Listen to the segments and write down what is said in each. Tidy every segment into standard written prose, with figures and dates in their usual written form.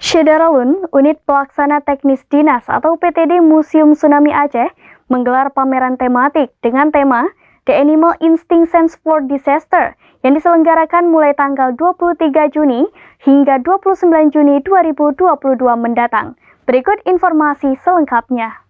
Syedaralun, Unit Pelaksana Teknis Dinas atau UPTD Museum Tsunami Aceh menggelar pameran tematik dengan tema The Animal Instinct Sense for Disaster yang diselenggarakan mulai tanggal 23 Juni hingga 29 Juni 2022 mendatang. Berikut informasi selengkapnya.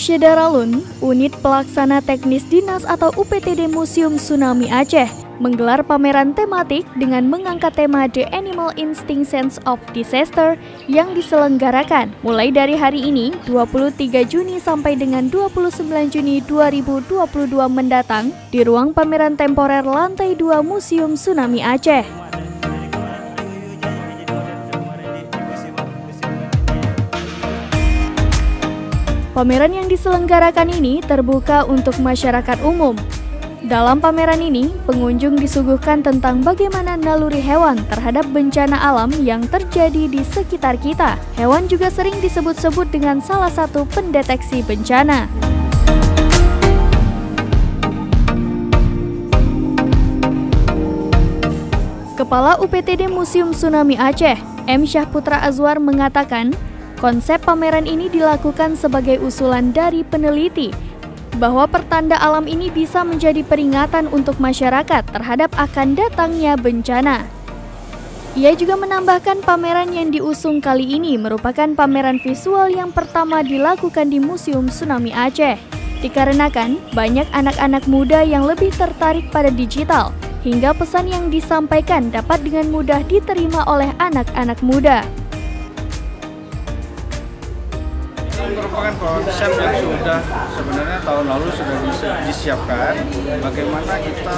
Syedaralun, Unit Pelaksana Teknis Dinas atau UPTD Museum Tsunami Aceh menggelar pameran tematik dengan mengangkat tema The Animal Instinct Sense of Disaster yang diselenggarakan mulai dari hari ini 23 Juni sampai dengan 29 Juni 2022 mendatang di ruang pameran temporer lantai 2 Museum Tsunami Aceh. Pameran yang diselenggarakan ini terbuka untuk masyarakat umum. Dalam pameran ini, pengunjung disuguhkan tentang bagaimana naluri hewan terhadap bencana alam yang terjadi di sekitar kita. Hewan juga sering disebut-sebut dengan salah satu pendeteksi bencana. Kepala UPTD Museum Tsunami Aceh, M. Syahputra Azwar mengatakan, konsep pameran ini dilakukan sebagai usulan dari peneliti bahwa pertanda alam ini bisa menjadi peringatan untuk masyarakat terhadap akan datangnya bencana. Ia juga menambahkan pameran yang diusung kali ini merupakan pameran visual yang pertama dilakukan di Museum Tsunami Aceh. Dikarenakan banyak anak-anak muda yang lebih tertarik pada digital, hingga pesan yang disampaikan dapat dengan mudah diterima oleh anak-anak muda. Merupakan konsep yang sudah sebenarnya tahun lalu sudah bisa disiapkan. Bagaimana kita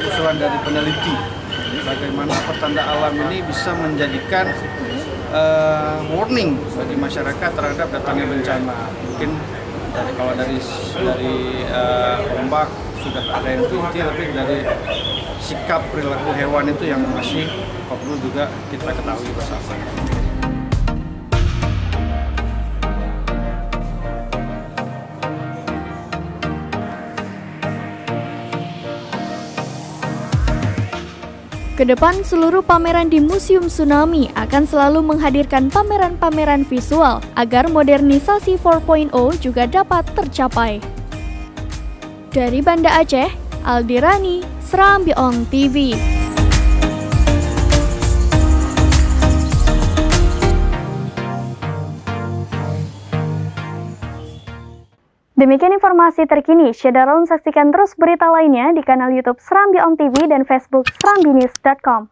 usulan dari peneliti, bagaimana pertanda alam ini bisa menjadikan warning bagi masyarakat terhadap datangnya bencana. Mungkin kalau dari ombak sudah ada yang inti, lebih dari sikap perilaku hewan itu yang masih perlu juga kita ketahui bersama. Kedepan, seluruh pameran di Museum Tsunami akan selalu menghadirkan pameran-pameran visual agar modernisasi 4.0 juga dapat tercapai. Dari Banda Aceh, Aldirani, Serambi On TV. Demikian informasi terkini. Syedaralun, saksikan terus berita lainnya di kanal YouTube Serambi On TV dan Facebook serambinews.com.